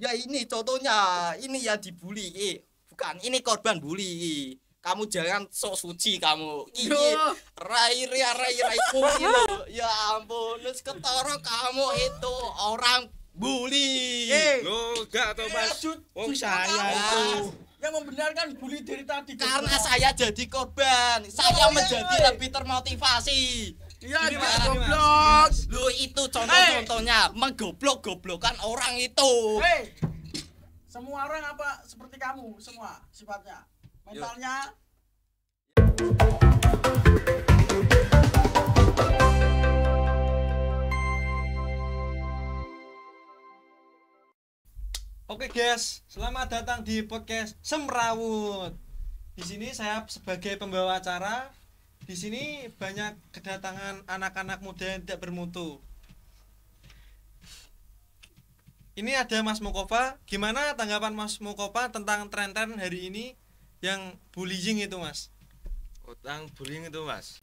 Ya ini contohnya, ini yang dibully. Bukan, ini korban bully. Kamu jangan sok suci kamu. Ini rai bully lo. Ya ampun, wis ketara kamu itu orang bully. Lo enggak toh Mas. Wong saya itu yang membenarkan bully dari tadi. karena saya jadi korban. Saya menjadi lebih termotivasi. Iya, Ini, Mas, goblok. Lo itu contoh-contohnya menggoblok-goblokan orang itu. Hei, semua orang apa seperti kamu semua sifatnya, mentalnya. Oke guys, selamat datang di podcast Semrawut. Di sini saya sebagai pembawa acara. Di sini banyak kedatangan anak-anak muda yang tidak bermutu. Ini ada Mas Mukopa. Gimana tanggapan Mas Mukopa tentang tren-tren hari ini yang bullying itu, Mas? Tentang bullying itu, Mas.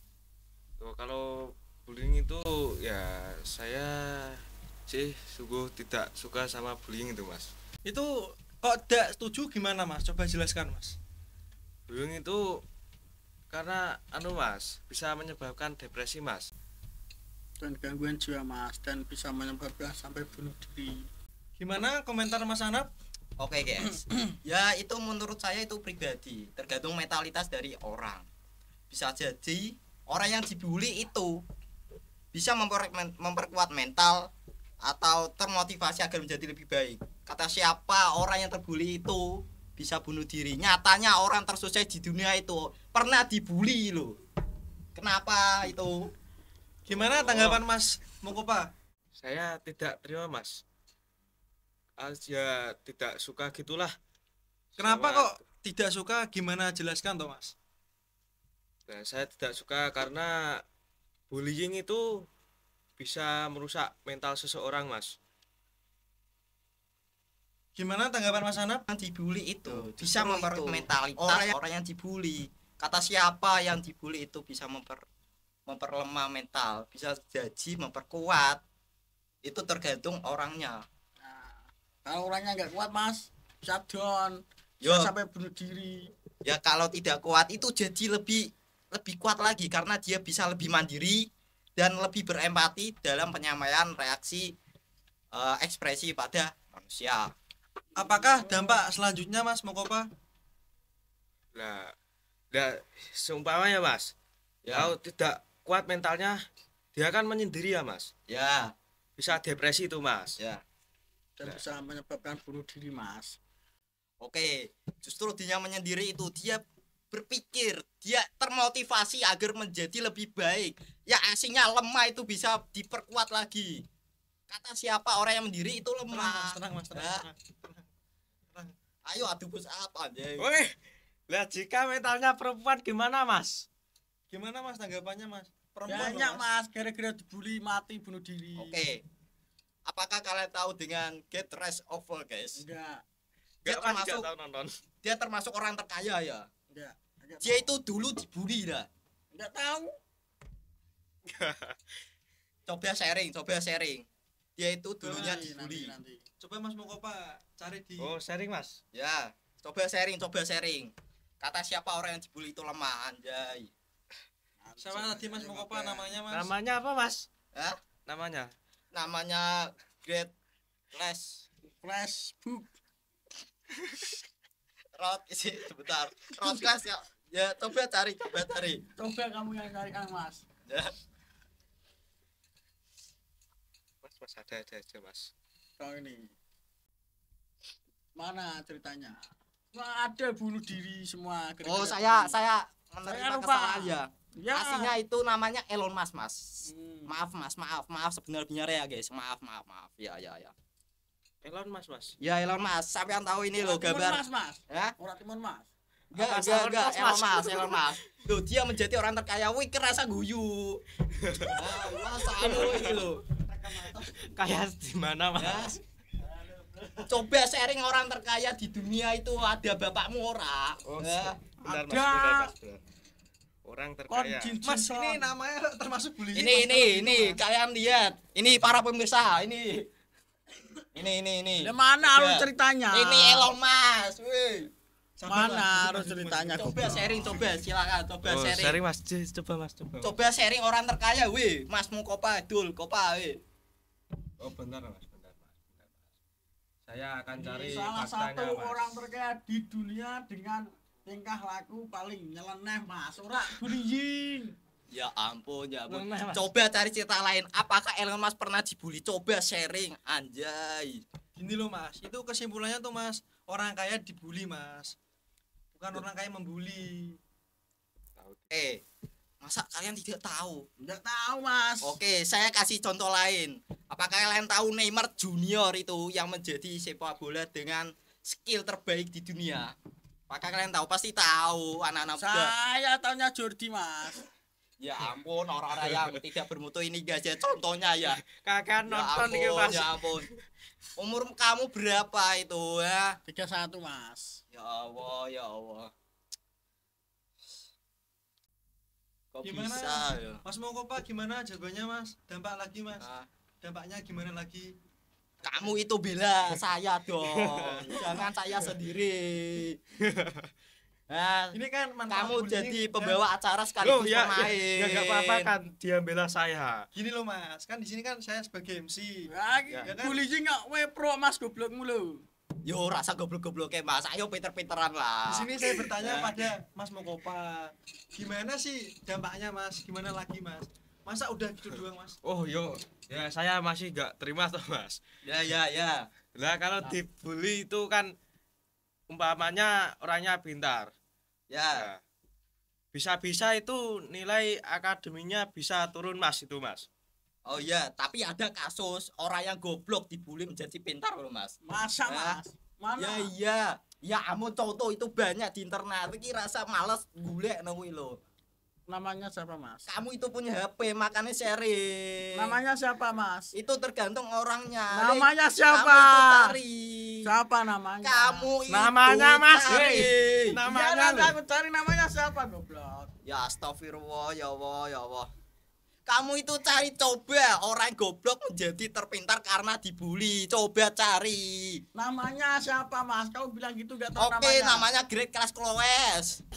Kalau bullying itu ya saya sih sungguh tidak suka sama bullying itu, Mas. Itu kok tidak setuju gimana, Mas? Coba jelaskan, Mas. Bullying itu karena Mas, bisa menyebabkan depresi, Mas. Dan gangguan jiwa, Mas, dan bisa menyebabkan sampai bunuh diri. Gimana komentar Mas Anap? Oke guys, ya itu menurut saya itu pribadi, tergantung mentalitas dari orang. Bisa jadi orang yang dibully itu bisa memperkuat mental atau termotivasi agar menjadi lebih baik. Kata siapa orang yang terbully itu bisa bunuh diri. Nyatanya orang tersukses di dunia itu pernah dibully loh. Kenapa itu? Gimana tanggapan Mas Mukopa? Saya tidak terima, Mas. Ya tidak suka gitulah. Kenapa Sama- kok tidak suka? Gimana jelaskan toh, Mas? Nah, saya tidak suka karena bullying itu bisa merusak mental seseorang, Mas. Gimana tanggapan Mas Anap? Yang dibully itu Tuh, bisa justru memperkuat itu. mentalitas orang yang dibully. Kata siapa yang dibully itu bisa memperlemah mental, bisa jadi memperkuat. Itu tergantung orangnya. Nah, kalau orangnya nggak kuat, Mas, bisa down, Yo. bisa sampai bunuh diri. Ya kalau tidak kuat itu jadi lebih kuat lagi karena dia bisa lebih mandiri dan lebih berempati dalam penyampaian reaksi ekspresi pada manusia. Apakah dampak selanjutnya Mas Mukopa? Nah, seumpamanya, Mas, Ya. kalau tidak kuat mentalnya, dia akan menyendiri ya, Mas. Ya, Bisa depresi itu, Mas. ya. Dan bisa menyebabkan bunuh diri, Mas. Oke, justru dia menyendiri itu dia berpikir, dia termotivasi agar menjadi lebih baik. Ya aslinya lemah itu bisa diperkuat lagi. Kata siapa orang yang mendiri itu lemah. Tenang, Mas, tenang. Ya. tenang. Ayo adu bus apa aja. Oke. Lihat jika mentalnya perempuan gimana, Mas? Gimana Mas tanggapannya, Mas? Perempuan loh, Banyak, Mas, gara-gara dibully mati bunuh diri. Oke. Apakah kalian tahu dengan Get Rest Over, guys? Enggak, Dia Enggak, Mas, termasuk enggak tahu nonton. dia termasuk orang terkaya ya. enggak. Enggak Dia tahu. itu dulu dibully dah. Enggak tahu. Coba sharing. Dia itu dulunya dibully. Nanti. Coba Mas Mukopa cari di Oh, sharing, Mas. Ya, coba sharing. Kata siapa orang yang dibully itu lemah, anjay. Siapa tadi Mas Mukopa namanya, Mas? Namanya apa, Mas? Hah? Namanya. Namanya Great Flash Facebook. Road isi sebentar. Road Class ya. Ya, coba cari. Coba kamu yang carikan, Mas. Ya. Mas ada aja, Mas. Kau ini. Mana ceritanya? Wah, ada bunuh diri semua. Oh, gara-gara saya bully. menerima Saya lupa. kesalahan ya. Ya. Aslinya itu namanya Elon Musk, Mas. Hmm. Maaf sebenarnya ya, guys. Maaf. Ya. Elon Mas. Ya Elon Musk, sampean tahu ini loh Timun gambar. Mas. Ya? Orang Timun Mas. Enggak, Elon Musk. Loh, dia menjadi orang terkaya. Wih, kerasa guyu. Masa ini loh. Kayak di mana, Ya. Mas? Coba sharing orang terkaya di dunia itu ada bapakmu ora? Oh, Ya. Benar, Mas. Ada. Benar. Orang Kon terkaya. Jin Mas, Jinson. ini namanya termasuk bullying. Ini kalian lihat. Ini para pemirsa, ini Ini. Di mana harus Coba. ceritanya? Ini Elon Musk, weh. Mana harus ceritanya? Coba sharing, silakan coba Oh, sharing. sharing Mas. Coba Mas, coba. Coba sharing orang terkaya, weh. Mas Mukopa, Dul, Kopa, weh. Oh, bentar Mas. Saya akan cari Salah faktanya, satu Mas. orang terkaya di dunia dengan tingkah laku paling nyeleneh Mas. Ora bullying. Ya ampun, ya ampun. Nyeleneh, Mas. Coba cari cerita lain. Apakah Elon Musk pernah dibully? Coba sharing, anjay. Gini loh Mas, itu kesimpulannya tuh Mas, orang kaya dibully Mas. Bukan orang kaya membuli. Masa kalian tidak tahu? Enggak tahu Mas. Oke, saya kasih contoh lain. Apakah kalian tahu Neymar Junior itu yang menjadi sepak bola dengan skill terbaik di dunia? Apakah kalian tahu? Pasti tahu, anak-anak muda. Saya taunya Jordi Mas. Ya ampun, orang-orang yang tidak bermutu ini gak aja contohnya ya. Kakak Ya nonton nih ampun, Mas. ya ampun. Umur kamu berapa itu ya? 31 Mas. Ya Allah, ya Allah. Kok Gimana? bisa ya? Mas mau kopa gimana jawabannya Mas? Dampak lagi Mas. Ah, Dampaknya gimana lagi? kamu itu bela saya dong. Jangan saya sendiri. Nah, Ini kan manfaat kamu bullying, jadi kan? pembawa acara Loh, sekaligus ya, pemain. ya enggak apa-apa kan dia bela saya. Gini loh Mas, kan di sini kan saya sebagai MC. Ya, Ya kan? bullying enggak we pro Mas goblok mulu. Yo rasa goblok-goblok kayak Mas. Ayo pinter-pinteran lah. Di sini saya bertanya Ya. pada Mas Mokopa. Gimana sih dampaknya Mas? Gimana lagi Mas? Masa udah gitu doang Mas? Oh, yo. Ya saya masih enggak terima toh, Mas. Ya. Lah kalau dibully itu kan umpamanya orangnya pintar. Ya. Nah, bisa-bisa itu nilai akademinya bisa turun Mas itu Mas. Oh iya, tapi ada kasus orang yang goblok dibully menjadi pintar loh, Mas. Masa Ya. Mas? Mana? Ya iya. Ya ampun contoh itu banyak di internet. Iki rasa males golek kuwi lho. Namanya siapa Mas? Kamu itu punya HP makanya sharing. Namanya siapa Mas? Itu tergantung orangnya. Namanya Kamu siapa? itu cari. Siapa namanya? Kamu itu Namanya, Mas. cari. Iya, Namanya nanti loh. aku cari namanya siapa goblok. Ya astagfirullah, ya Allah, ya Allah. Kamu itu cari coba orang goblok menjadi terpintar karena dibully. Coba cari. Namanya siapa Mas? Kau bilang gitu gak tahu Oke, namanya Great Class Clowes.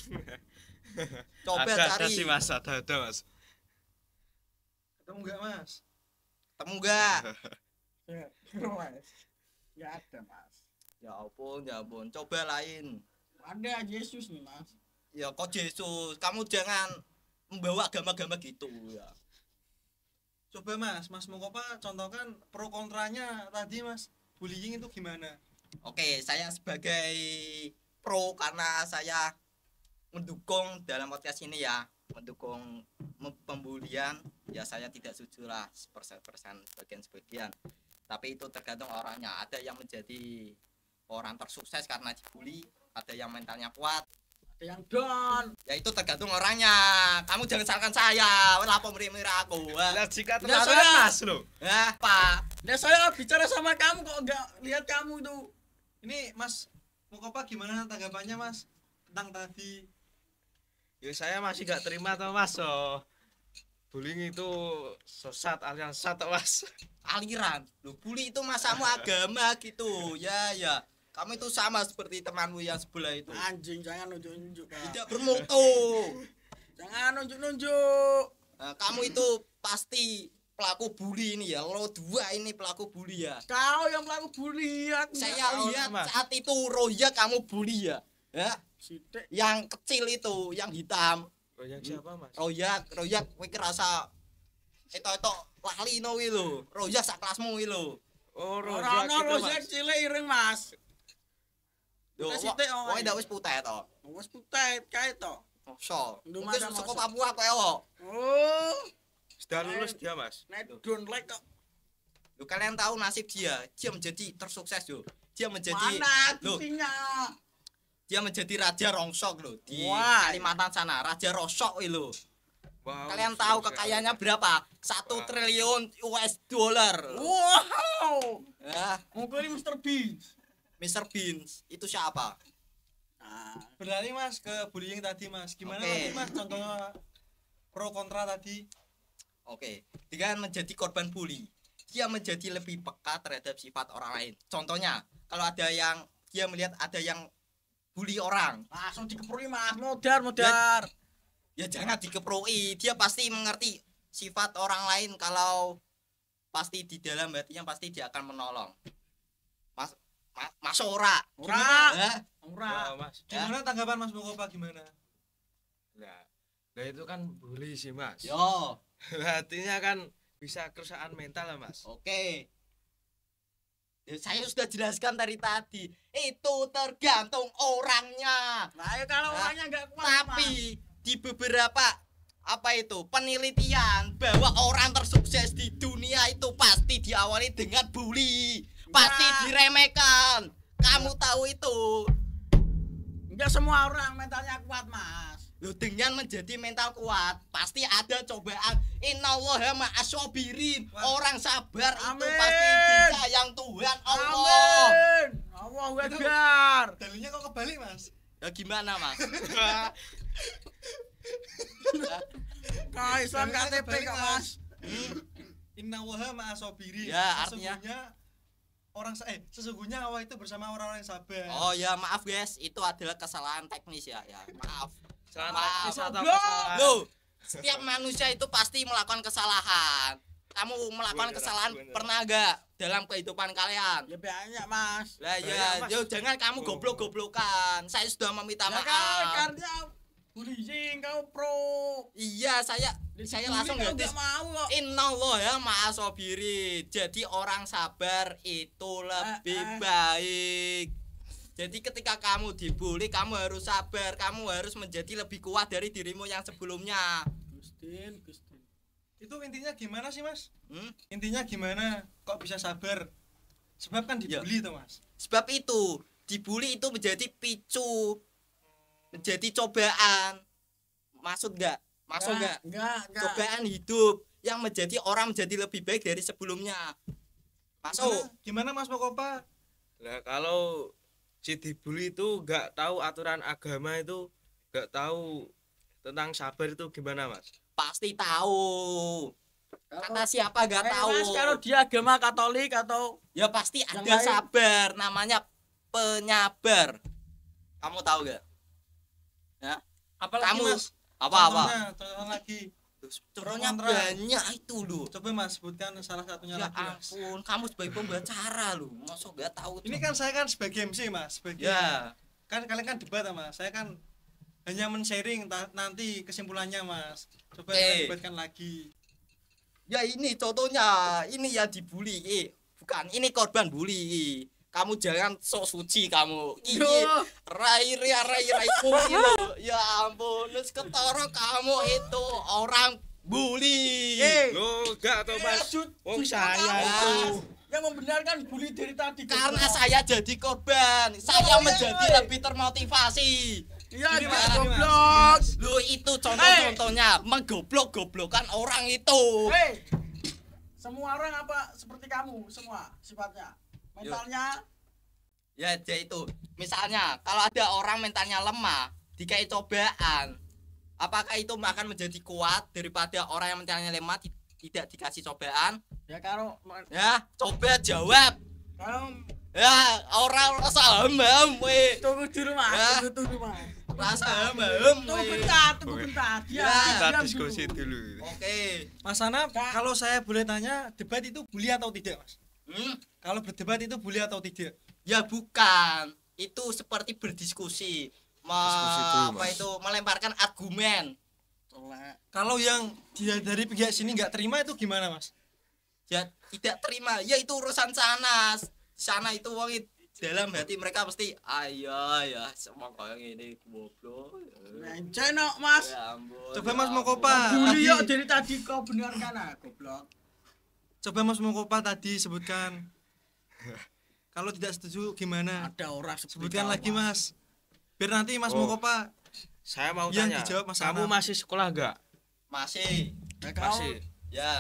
Coba ada cari. sih Mas, ada Mas. Ketemu enggak Mas? Temu enggak? Gak ada Mas. Ya ampun. Coba lain. Ada Yesus nih Mas. Ya kok Yesus, kamu jangan membawa agama-agama gitu ya. Coba Mas Mokopa contohkan pro kontranya tadi Mas. Bullying itu gimana? Oke, saya sebagai pro karena saya mendukung dalam podcast ini ya, mendukung pembulian. Ya saya tidak setuju lah persen sebagian. Tapi itu tergantung orangnya. Ada yang menjadi orang tersukses karena dibully, ada yang mentalnya kuat. Ada yang down. Ya itu tergantung orangnya. Kamu jangan salahkan saya. Wala pemirip aku. Lah jika Nah, terlalu saya- Mas loh. Ya, Pak. Nah saya bicara sama kamu kok gak lihat kamu itu. Ini Mas Mokopa gimana tanggapannya Mas tentang tadi? Ya saya masih gak terima toh Mas. So. Bullying itu sesat alias sesat toh Mas. Aliran. Loh, bully itu masamu agama gitu. Ya. Kamu itu sama seperti temanmu yang sebelah itu. Anjing jangan nunjuk-nunjuk Kak. Tidak bermutu. Jangan nunjuk-nunjuk. Nah, kamu itu pasti pelaku bully ini ya. Lo dua ini pelaku bully ya. Kau yang pelaku bully aku. Saya tahu, lihat Mas. saat itu Roya kamu bully ya. Ya, Sidik. yang kecil itu, yang hitam. Oh, yang siapa Mas? Roya kowe kerasa itu lali no kuwi lho. Roya sak kelasmu kuwi lho. Oh, Orang Rozak itu Rosek Mas. cilik ireng Mas. Yo, Kita sithik, oh, kowe ndak wis putih to. Wes putet kae to. Mosok. Ndu Mungkin masa saka mosok. Papua kowe kok. Oh, Sudah lulus dia Mas. nek don't like kok. Lu kalian tahu nasib dia menjadi tersukses yo. Dia menjadi Mana loh, buktinya? dia menjadi raja rongsok loh di Wah. Kalimantan sana. Raja rosok kuwi lho. Wow, Kalian tahu sekali. kekayaannya berapa? 1 Wah. triliun US dollar. Wow. Ya, Mungkin ini Mr. Beast. Mr. Beans itu siapa? Nah, Beralih Mas ke bullying tadi Mas. Gimana Oke. lagi Mas contohnya pro kontra tadi? Oke, dengan menjadi korban bully. dia menjadi lebih peka terhadap sifat orang lain. Contohnya, kalau ada yang dia melihat ada yang bully orang, Langsung dikeprui Mas, modar. ya jangan dikeproi. Dia pasti mengerti sifat orang lain, kalau pasti di dalam hatinya pasti dia akan menolong. Mas ora. Ora. Ya, Ora. Mas. Gimana tanggapan Mas Mokopa gimana? Nah itu kan bully sih Mas. yo, Artinya kan bisa kerusakan mental lah Mas. oke. Ya, saya sudah jelaskan dari tadi. Itu tergantung orangnya. Nah, ya kalau orangnya enggak kuat, Mas. Tapi di beberapa penelitian bahwa orang tersukses di dunia itu pasti diawali dengan bully, pasti diremehkan. Kamu tahu itu? Enggak semua orang mentalnya kuat, Mas. Loh, dengan menjadi mental kuat pasti ada cobaan. Innallaha ma'asobirin. Orang sabar itu Amin. pasti disayang Tuhan Allah. Amin. Allahu Akbar. Dalilnya kok kebalik Mas? Ya gimana Mas? Kaisan Dalilnya KTP kebalik, kok, Mas. Inna waha ma'asobiri. Ya, artinya? Sesungguhnya Allah itu bersama orang-orang yang sabar. Oh ya maaf guys, itu adalah kesalahan teknis ya. Maaf. Salah Maaf. atau Loh. kesalahan. Loh, setiap manusia itu pasti melakukan kesalahan. Kamu melakukan Bener, kesalahan bener. pernah gak dalam kehidupan kalian? Ya banyak, Mas. Lah Banyak, ya, Mas. yo jangan kamu goblok-goblokan. Saya sudah meminta Ya kan maaf. karena bullying kau pro. Iya, saya langsung Bully kau gratis. enggak mau kok. Innallaha ma'asobiri. Jadi orang sabar itu lebih baik. Jadi ketika kamu dibully, kamu harus sabar. Kamu harus menjadi lebih kuat dari dirimu yang sebelumnya. Gustin. Itu intinya gimana sih Mas? Hmm? Intinya gimana kok bisa sabar? Sebab kan dibully tuh Mas. Sebab itu, dibully itu menjadi picu, menjadi cobaan. Maksud enggak? Maksud enggak? Enggak. Cobaan hidup yang menjadi orang menjadi lebih baik dari sebelumnya. Masuk. Gimana Mas Mokopa? Lah kalau si dibully itu nggak tahu aturan agama, itu nggak tahu tentang sabar, itu gimana Mas? Pasti tahu. Kata siapa enggak tahu. Mas, kalau dia agama Katolik atau Ya pasti yang ada lain. sabar, namanya penyabar. Kamu tahu enggak? Ya, Apalagi kamu Mas? apa-apa? Contohnya lagi. Contohnya kontra. banyak itu loh. Coba Mas sebutkan salah satunya Ya lagi Mas. ampun, kamu sebagai pembicara loh, masa enggak tahu? Ini kan saya kan sebagai MC Mas, sebagai ya, kan kalian kan debat ya, Mas. Saya kan hanya men-sharing nanti kesimpulannya Mas. Coba kalian debatkan lagi. ya ini contohnya, ini ya dibully. Bukan, ini korban bully. Kamu jangan sok suci kamu. Ini Yo. rai bully lo. Ya ampun, terus ketara kamu itu orang bully. Lo nggak atau Mas? Wong saya Mas. itu. yang membenarkan bully dari tadi. Karena saya jadi korban, saya menjadi lebih termotivasi. Iya, Gini, dia Mas, gini, Mas. goblok. Lo itu contoh-contohnya menggoblok-goblokan orang itu. Hei. Semua orang apa seperti kamu semua sifatnya. Mentalnya Ya jadi itu. Misalnya kalau ada orang mentalnya lemah, dikai cobaan, apakah itu akan menjadi kuat daripada orang yang mentalnya lemah tidak dikasih cobaan? ya kalau Ya, coba jawab. Ya, orang rasa hamam we. tunggu dulu Mas, Ya. tunggu Mas. Rasa hamam Tunggu we. bentar. Ya, Kita diskusi dulu. Oke. Mas Anam, kalau saya boleh tanya, debat itu bully atau tidak, Mas? Kalau berdebat itu bully atau tidak? Ya bukan. Itu seperti berdiskusi. Diskusi dulu, Apa Mas. itu melemparkan argumen. Kalau yang dia dari pihak sini nggak terima itu gimana, Mas? Ya tidak terima. Ya itu urusan sana. Sana itu wong dalam hati mereka pasti ayo ya semua kayak gini goblok. Encen Mas. Ya ampun. Coba ya Mas ampun. Mokopa Bully tadi, yo dari tadi kau benarkan goblok. coba Mas Mokopa tadi sebutkan. Kalau tidak setuju gimana? Ada orang seperti Sebutkan kau, lagi, Mas. Biar nanti Mas Oh. Mokopa Saya mau Yang tanya, dijawab Mas kamu Anam. masih sekolah nggak? Masih. Ya, kau, Masih. Ya,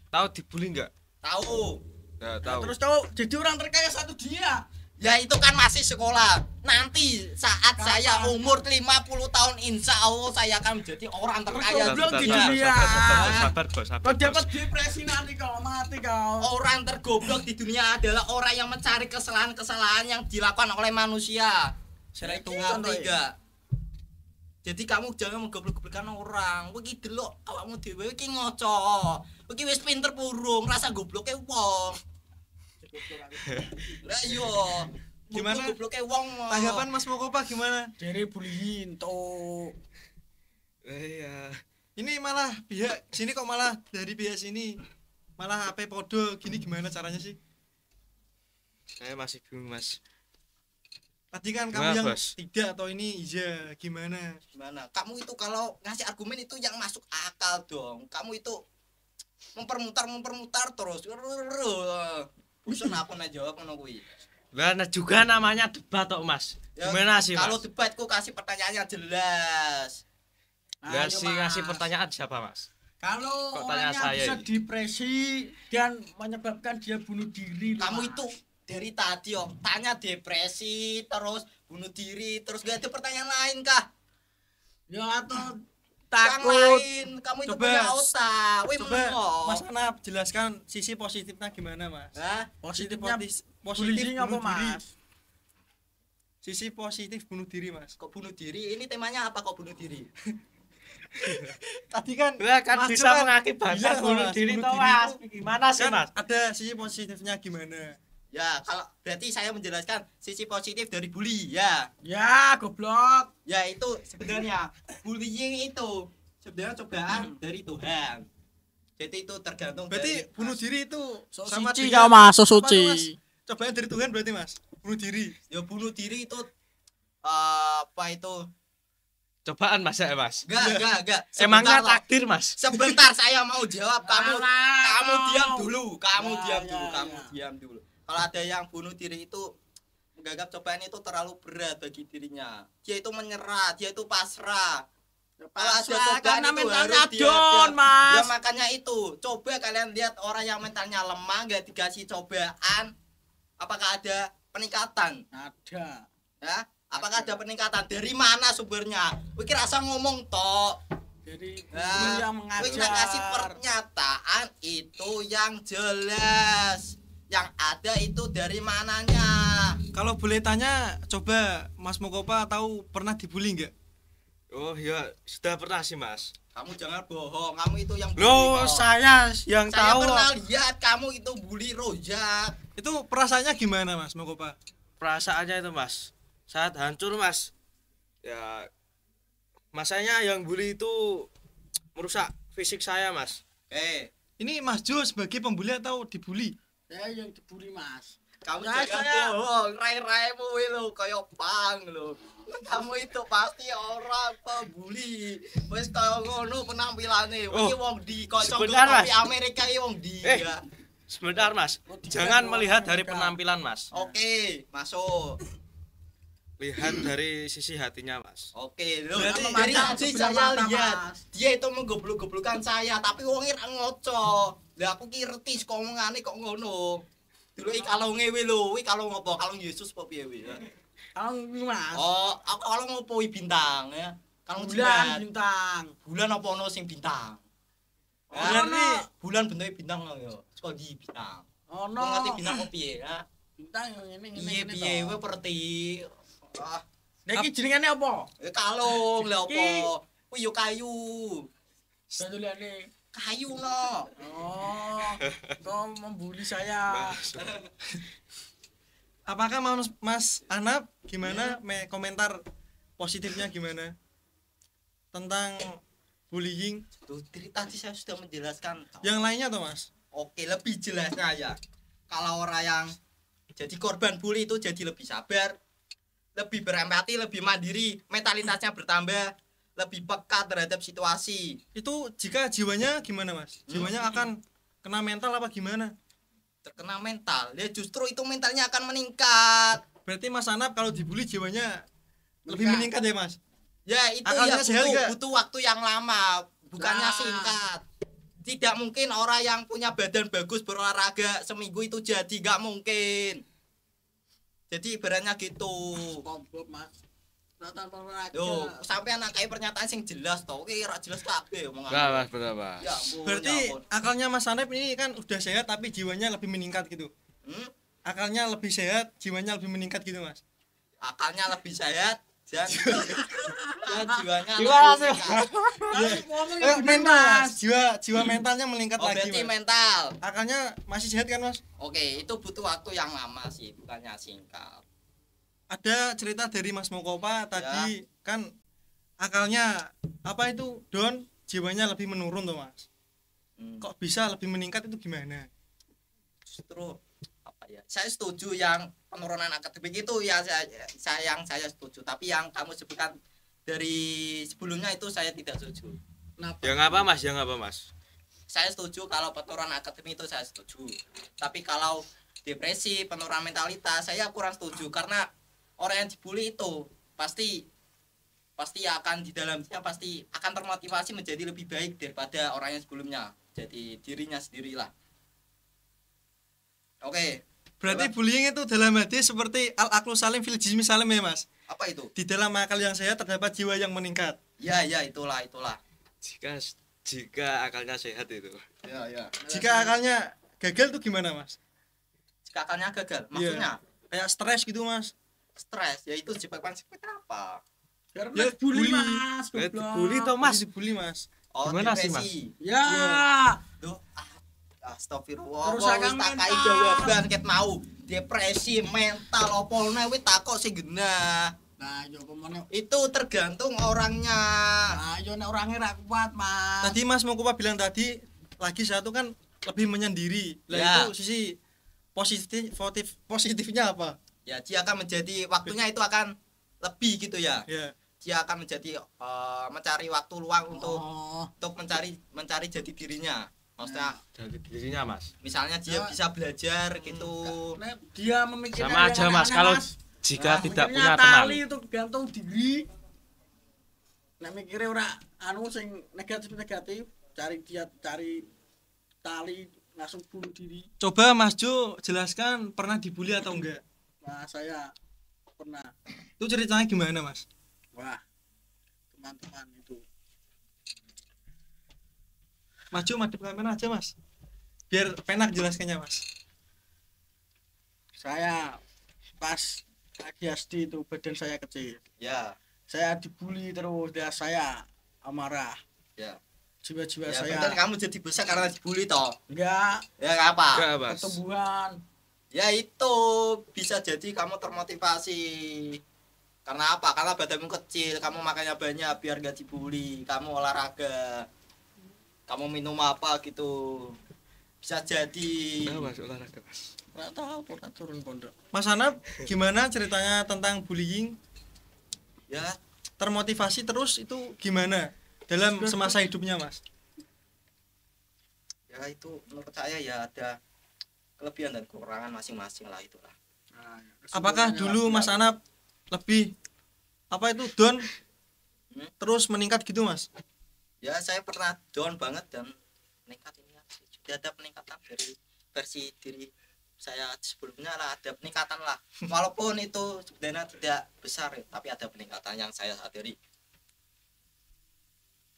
Tahu dibully nggak? tahu. Nggak ya, tahu. terus kau jadi orang terkaya satu dunia. Ya itu kan masih sekolah. Nanti saat saya umur 50 tahun insya Allah saya akan menjadi orang terkaya Goblok di di dunia. dunia. Sabar bos, sabar. Kau dapat depresi nanti kau mati kau. Orang tergoblok di dunia adalah orang yang mencari kesalahan-kesalahan yang dilakukan oleh manusia. Serai Itu tuan ngerti gak? Jadi kamu jangan menggoblok-goblokan orang. Iki delok awakmu dhewe iki ngoco. Iki wis pinter burung, rasa gobloke wong. Lah iya. Gimana? Gobloke wong. Tanggapan Mas Mokopa gimana? Dari bullying tuh. Iya. Ini malah pihak sini kok malah dari pihak sini malah apa podo gini gimana caranya sih? Saya masih bingung mas. Tadi kan kamu Gimana, yang Bos? tidak atau ini iya gimana? Gimana? Kamu itu kalau ngasih argumen itu yang masuk akal dong. Kamu itu mempermutar terus. Bosan aku nak jawab ngono kuwi. Lah juga namanya debat kok Mas. Ya, Gimana sih kalau Mas? debatku kasih pertanyaannya jelas. Lah Ayo, si Mas. ngasih pertanyaan siapa Mas? Kalau Kok tanya orangnya saya bisa ini? depresi dan menyebabkan dia bunuh diri. loh, Kamu Mas. itu dari tadi om tanya depresi terus bunuh diri terus gak ada pertanyaan lain kah? ya atau Yang takut. lain kamu itu Coba, punya otak. Wih Coba menengok. Mas Anap jelaskan sisi positifnya gimana Mas? Hah? Positifnya positif bullying apa bunuh diri. Mas? Sisi positif bunuh diri Mas. Kok bunuh diri? Ini temanya apa kok bunuh diri? Tadi kan Lah kan Mas bisa Jo kan mengakibatkan bilang, bunuh Mas, diri bunuh toh diri Mas. itu Gimana sih kan Mas? ada sisi positifnya gimana? Ya kalau berarti saya menjelaskan sisi positif dari bully ya. Ya goblok. Ya itu sebenarnya bullying itu sebenarnya cobaan dari Tuhan. Jadi itu tergantung Berarti dari bunuh diri itu Sok sama suci dengan kau Mas, sok apa tuh, suci. Mas? Cobaan dari Tuhan berarti Mas. Bunuh diri. ya bunuh diri itu apa itu? Cobaan Mas ya Mas. Enggak. Emangnya Sebentar, Pak. takdir Mas? Sebentar saya mau jawab kamu Alah, kamu kau. diam dulu, kamu Ya, diam ya, dulu, ya. kamu diam dulu. Kalau ada yang bunuh diri itu menganggap cobaan itu terlalu berat bagi dirinya. Dia itu menyerah, dia itu pasrah. Kalau ada cobaan karena itu mentalnya harus down, dihadap. Mas. Ya makanya itu, coba kalian lihat orang yang mentalnya lemah nggak dikasih cobaan, apakah ada peningkatan? Ada. Ya? Apakah ada peningkatan? Dari mana sumbernya? Wih rasa ngomong tok. Jadi Nah, yang wih ngasih mengajar. pernyataan itu yang jelas. Yang ada itu dari mananya? Kalau boleh tanya, coba Mas Mokopa tahu pernah dibully nggak? Oh ya sudah pernah sih mas. Kamu jangan bohong, kamu itu yang bully Loh, kok. saya yang Saya tahu. pernah lihat kamu itu bully rojak. Itu perasaannya gimana Mas Mokopa? Perasaannya itu Mas. Saat hancur Mas. Ya masanya yang bully itu merusak fisik saya mas. Ini Mas Jo sebagai pembuli atau dibully? Saya yang dibully Mas. Kamu Ya, jangan saya- bohong, rai-raimu lo kayak pang lo. Kamu itu pasti orang pembuli. Wes kaya ngono penampilane. Oh, Iki wong di kocok sebentar, kopi Mas. Amerika iki wong di. Eh. Ya. Sebentar Mas. Oh, tidak, Jangan oh, melihat dari mereka. penampilan Mas. Oke, masuk. Lihat dari sisi hatinya mas. Oke, lho, Berarti dari mata, tadi sebelah saya mata, lihat Mas. dia itu menggoblok-goblokan saya, tapi wong ra ngoco. Lah aku ki ngerti kok omongane kok ngono. Dulu iki kalau ngewe lho, iki kalau ngopo? Kalau Yesus apa piye wi? Kalau Mas. Oh, aku kalau ngopo wi bintang ya. Kalau Bulan jimat. bintang. Bulan apa ono sing bintang? Bulan Ono. nih. Bulan bentuke bintang lho ya. Saka di bintang. Ono. Kok ngerti bintang apa piye ya? Bintang yang ini Piye piye kowe perti. Ah, Nek iki jenengane apa? kalung lha apa? Iki. Kuwi yo kayu. Betulane. Kayu no. Oh, kau membuli saya. Apakah Mas Anap gimana komentar positifnya gimana tentang bullying? Tuh, tadi saya sudah menjelaskan. Yang lainnya tuh Mas? Oke, lebih jelasnya ya. Kalau orang yang jadi korban bully itu jadi lebih sabar, lebih berempati, lebih mandiri, mentalitasnya bertambah, lebih peka terhadap situasi. Itu jika jiwanya gimana Mas? Jiwanya akan kena mental apa gimana? Terkena mental, ya justru itu mentalnya akan meningkat. Berarti Mas Anap kalau dibully jiwanya lebih meningkat ya Mas? Ya itu Akalnya ya sehat nggak? butuh waktu yang lama, bukannya Nah. singkat. Tidak mungkin orang yang punya badan bagus berolahraga seminggu itu jadi, nggak mungkin. Jadi ibaratnya gitu. SpongeBob Mas. Tanpa olahraga. Yo, sampean kayak pernyataan sing jelas to. Oke, ora jelas kabeh omongan. Enggak mas, benar mas. Ya ampun. Berarti ya ampun. akalnya Mas Hanif ini kan udah sehat tapi jiwanya lebih meningkat gitu. Hmm? Akalnya lebih sehat, jiwanya lebih meningkat gitu Mas. Akalnya lebih sehat dan jiwanya Gimana lebih sih? sehat. Ngomong Eh, mental Mas. Jiwa mentalnya meningkat Oh, lagi berarti Mas. mental. Akalnya masih sehat kan Mas? Oke, itu butuh waktu yang lama sih, bukannya singkat. Ada cerita dari Mas Mokopa tadi kan akalnya apa itu down, jiwanya lebih menurun tuh Mas. Hmm. Kok bisa lebih meningkat itu gimana? Justru apa ya? Saya setuju yang penurunan akademik itu ya saya setuju, tapi yang kamu sebutkan dari sebelumnya itu saya tidak setuju. Kenapa? Yang apa mas? Yang apa mas? Saya setuju kalau penurunan akademik itu saya setuju. Tapi kalau depresi, penurunan mentalitas saya kurang setuju karena orang yang dibully itu pasti akan di dalamnya pasti akan termotivasi menjadi lebih baik daripada orang yang sebelumnya. Jadi dirinya sendirilah. Oke, Berarti bullying itu dalam hati seperti al-aqlu salim fil jismi salim ya Mas. apa itu? Di dalam akal yang sehat terdapat jiwa yang meningkat. Ya, itulah. Jika akalnya sehat itu. Ya. Jika akalnya gagal tuh gimana Mas? Jika akalnya gagal, maksudnya Kayak stres gitu Mas. stres, yaitu jebakan seperti apa? Karena Ya, bully bully. Mas, Berarti goblok. bully toh mas. Dibully Mas. Oh, Gimana sih, depresi. Ya. Duh, astagfirullah. Kerusakan Wis tak kai mental. jawaban ket mau. Depresi mental opolne wis takok sing genah. Nah, yo pemene. Itu tergantung orangnya. Nah, yo nek orangnya ra kuat, Mas. Tadi Mas Mokopa bilang tadi lagi satu kan lebih menyendiri. Lah Ya. itu sisi positifnya apa? Ya, dia akan menjadi waktunya itu akan lebih gitu ya. Ya. Dia akan menjadi mencari waktu luang untuk Oh, mencari jati dirinya. Maksudnya Jadi dirinya mas. misalnya dia Ya. bisa belajar gitu. nek dia memikirkan Sama aja yang mas, aneh-aneh, kalau Mas. jika Nah, tidak mikirnya punya teman. tali itu gantung diri. Nek mikirnya ora sing negatif, cari tali langsung bunuh diri. Coba Mas Jo jelaskan pernah dibully atau enggak? Nah, saya pernah. Itu ceritanya gimana Mas? Wah, teman-teman itu. Mas Jo madep kamera aja Mas. Biar penak jelaskannya Mas. Saya pas lagi SD itu badan saya kecil. Ya, Saya dibully terus, dia saya amarah. ya. Jiwa-jiwa Ya, saya bener kamu jadi besar karena dibully toh. enggak Ya apa? Enggak mas. pertumbuhan. Ya itu bisa jadi kamu termotivasi. Karena apa? Karena badanmu kecil, kamu makannya banyak biar gak dibully. Kamu olahraga, kamu minum apa gitu. Bisa jadi. Enggak mas, olahraga mas. Enggak tahu pernah turun pondok. Mas Anap gimana ceritanya tentang bullying? Ya, Termotivasi terus itu gimana dalam semasa hidupnya Mas? ya itu menurut saya ya ada kelebihan dan kekurangan masing-masing lah itulah. Nah, Apakah kesimpulannya dulu lah. Mas Anap lebih apa itu down Hmm? terus meningkat gitu Mas? Ya saya pernah down banget dan meningkat ini sudah ada peningkatan dari versi diri saya sebelumnya lah, ada peningkatan lah walaupun itu sebenarnya tidak besar ya, tapi ada peningkatan yang saya sadari.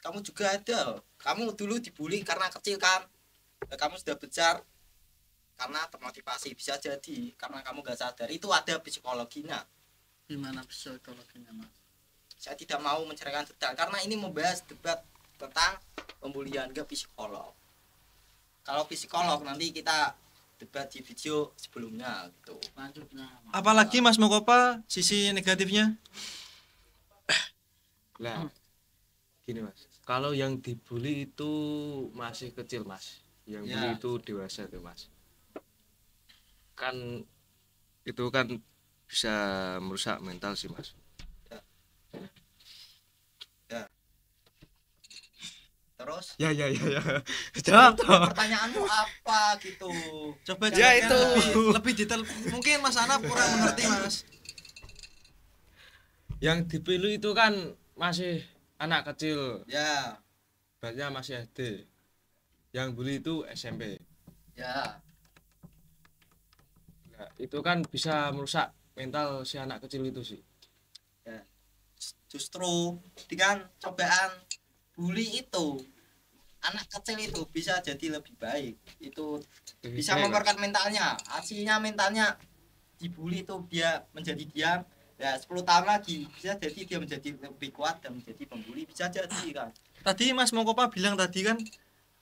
Kamu juga ada, kamu dulu dibully karena kecil kan. Ya, kamu sudah besar karena termotivasi, bisa jadi karena kamu gak sadar itu ada psikologinya. Gimana psikologinya, Mas? Saya tidak mau menceritakan detail karena ini membahas debat tentang pembulian ke psikolog. Kalau psikolog nanti kita debat di video sebelumnya gitu. Lanjutnya, Mas. Apalagi Mas Mokopa sisi negatifnya? Lah, gini mas. Kalau yang dibully itu masih kecil mas. Yang Ya. bully itu dewasa tuh mas. Kan itu kan bisa merusak mental sih mas. Terus Ya. Jawab toh. pertanyaanmu apa gitu? Coba Ya, jelaskan itu. lebih detail. Mungkin Mas Anap kurang mengerti Mas. Yang dibully itu kan masih anak kecil, Ya, banyak masih SD. Yang bully itu SMP. ya, Nah, itu kan bisa merusak mental si anak kecil itu sih. Justru dengan cobaan bully itu anak kecil itu bisa jadi lebih baik, itu bisa memperkuat mentalnya. Hasilnya mentalnya dibully itu dia menjadi diam, ya 10 tahun lagi bisa jadi dia menjadi lebih kuat dan menjadi pembuli, bisa jadi kan. Tadi Mas Mokopa bilang tadi kan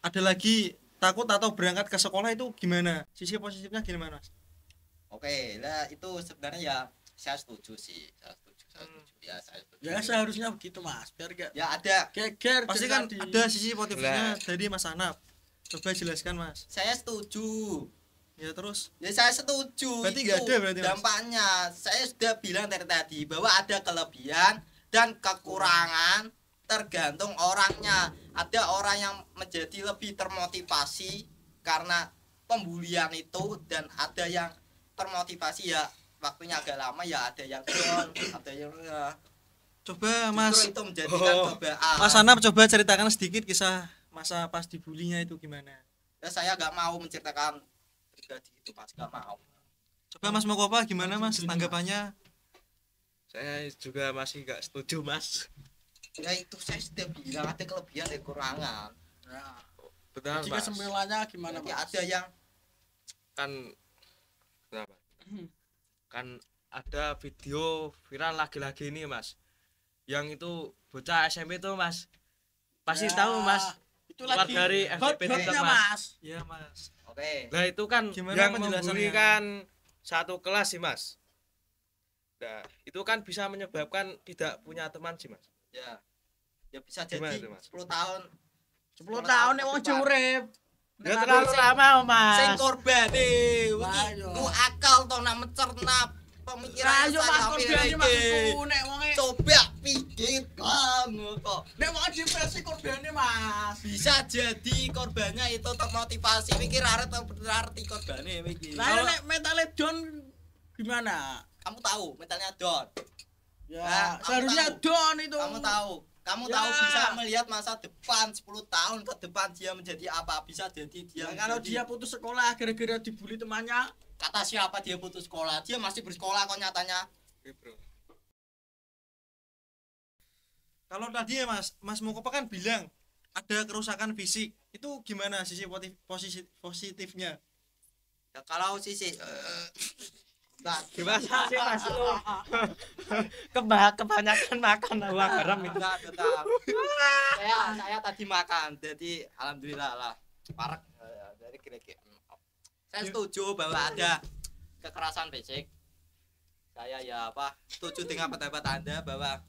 ada lagi takut atau berangkat ke sekolah, itu gimana? Sisi positifnya gimana, Mas? Oke, nah itu sebenarnya ya saya setuju sih, saya setuju ya, saya setuju. Ya seharusnya begitu Mas, biar gak Ya ada, geger Pasti kan ada sisi positifnya dari Mas Anap. Coba jelaskan, Mas. saya setuju. Ya terus. Ya saya setuju. Berarti itu nggak ada berarti, Mas? dampaknya. Saya sudah bilang dari tadi bahwa ada kelebihan dan kekurangan tergantung orangnya. Ada orang yang menjadi lebih termotivasi karena pembulian itu, dan ada yang termotivasi ya waktunya agak lama, ya ada yang down, ada yang Coba Mas justru itu menjadikan cobaan. Mas Anap coba ceritakan sedikit kisah masa pas dibulinya itu gimana. Ya saya nggak mau menceritakan pribadi itu, Mas, nggak mau. Coba Mas Mokopa gimana, Mas, tanggapannya? Saya juga masih nggak setuju, Mas. Ya itu saya sudah bilang ada kelebihan dan kekurangan. Nah, Benar, jadi Mas. kesimpulannya gimana Jadi Mas? ada yang Kan kenapa? Kan ada video viral lagi-lagi ini, Mas. Yang itu bocah SMP itu, Mas. Pasti Ya, tahu, Mas. Itu Keluar lagi dari FTP hot-hotnya TikTok, Mas. Iya, Mas. oke. Nah, itu kan Gimana yang penjelasannya? membuli kan satu kelas sih, Mas. Nah, itu kan bisa menyebabkan tidak punya teman sih, Mas. Ya. Ya bisa Gimana jadi itu, Mas? 10 tahun 10 tahun nek wong urip. Ya terlalu lama, sing Mas. korbane Lah, iki yo. ku akal to nak mencerna pemikiran Ayo Mas korbane maksudku nek wonge coba pikir kamu kok nek wong depresi korbane Mas. bisa jadi korbannya itu termotivasi mikir arti korbane iki. Lah nek mentale down gimana? Kamu tahu mentalnya down. Ya, Nah, kamu seharusnya tahu. down itu. Kamu Ya. tahu bisa melihat masa depan 10 tahun ke depan dia menjadi apa, bisa jadi dia Ya, kalau dia menjadi- putus sekolah gara-gara dibully temannya, kata siapa dia putus sekolah, dia masih bersekolah kok nyatanya. Oke, Bro. Kalau tadi ya Mas Mokopa kan bilang ada kerusakan fisik. Itu gimana sisi positifnya? Ya, kalau sisi nah, Gimana sih, Mas? Lu kebanyakan makan uang garam itu. tetap. Saya tadi makan, jadi alhamdulillah lah. Parek dari kira-kira. Saya setuju bahwa ada kekerasan fisik. Saya ya setuju dengan pendapat Anda bahwa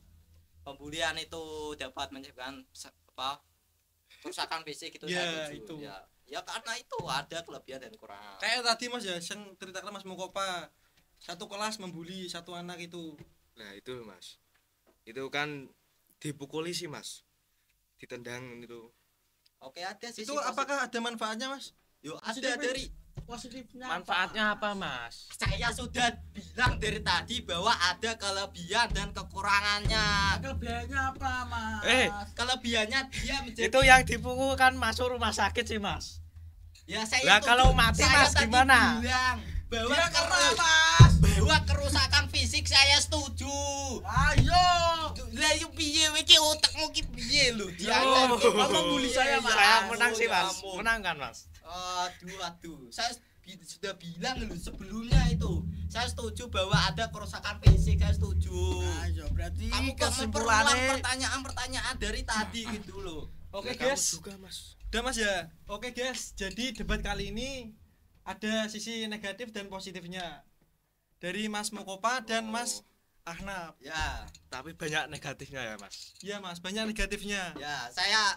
pembulian itu dapat menyebabkan kerusakan fisik itu. Ya, saya setuju. itu. Ya karena itu ada kelebihan dan kekurangan. Kayak tadi Mas ya, yang ceritakan Mas Mokopa, satu kelas membuli satu anak itu. Nah, itu, Mas. Itu kan dipukuli sih, Mas. Ditendang itu. Oke, ada sisi Itu apakah ada manfaatnya, Mas? Yo, ada Positif. dari positifnya Manfaatnya apa, Mas? saya sudah bilang dari tadi bahwa ada kelebihan dan kekurangannya. kelebihannya apa Mas? Kelebihannya dia menjadi Itu yang dipukul kan masuk rumah sakit sih, Mas. ya saya Lah, itu kalau tuh, mati, saya Mas, tadi gimana? bilang bahwa Dia kena Mas, bahwa kerusakan fisik saya setuju. Ayo. Lah yo piye iki otakmu ki piye lho? Kamu bully saya, Mas. Saya menang sih, Mas. Ampun. Menang kan, Mas? Aduh. Saya sudah bilang lho sebelumnya itu. Saya setuju bahwa ada kerusakan fisik, saya setuju. Ayo berarti Kamu kok memperulang kesimpulannya pertanyaan-pertanyaan dari tadi gitu loh. Oke, Ya, kamu guys. juga, Mas. Udah, Mas ya. Oke, guys. Jadi debat kali ini ada sisi negatif dan positifnya. Dari Mas Mokopa dan Mas Ahnaf. Ya, Tapi banyak negatifnya ya, Mas. Iya, Mas, banyak negatifnya. ya saya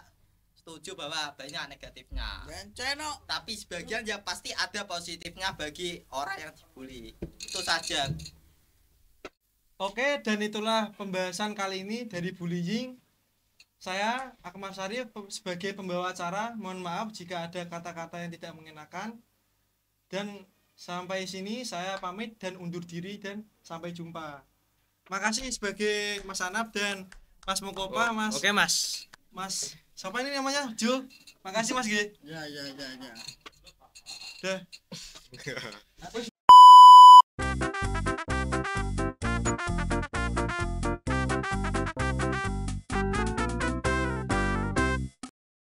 setuju bahwa banyak negatifnya. benceno. Tapi sebagian ya pasti ada positifnya bagi orang yang dibully. Itu saja. Oke, dan itulah pembahasan kali ini dari bullying. Saya Akmal Syarif sebagai pembawa acara. Mohon maaf jika ada kata-kata yang tidak mengenakan. Dan sampai sini saya pamit dan undur diri dan sampai jumpa. Makasih sebagai Mas Anap dan Mas Mokopa, Mas. Oke, Mas. Mas, siapa ini namanya? Jo. Makasih Mas G. Ya. Dah.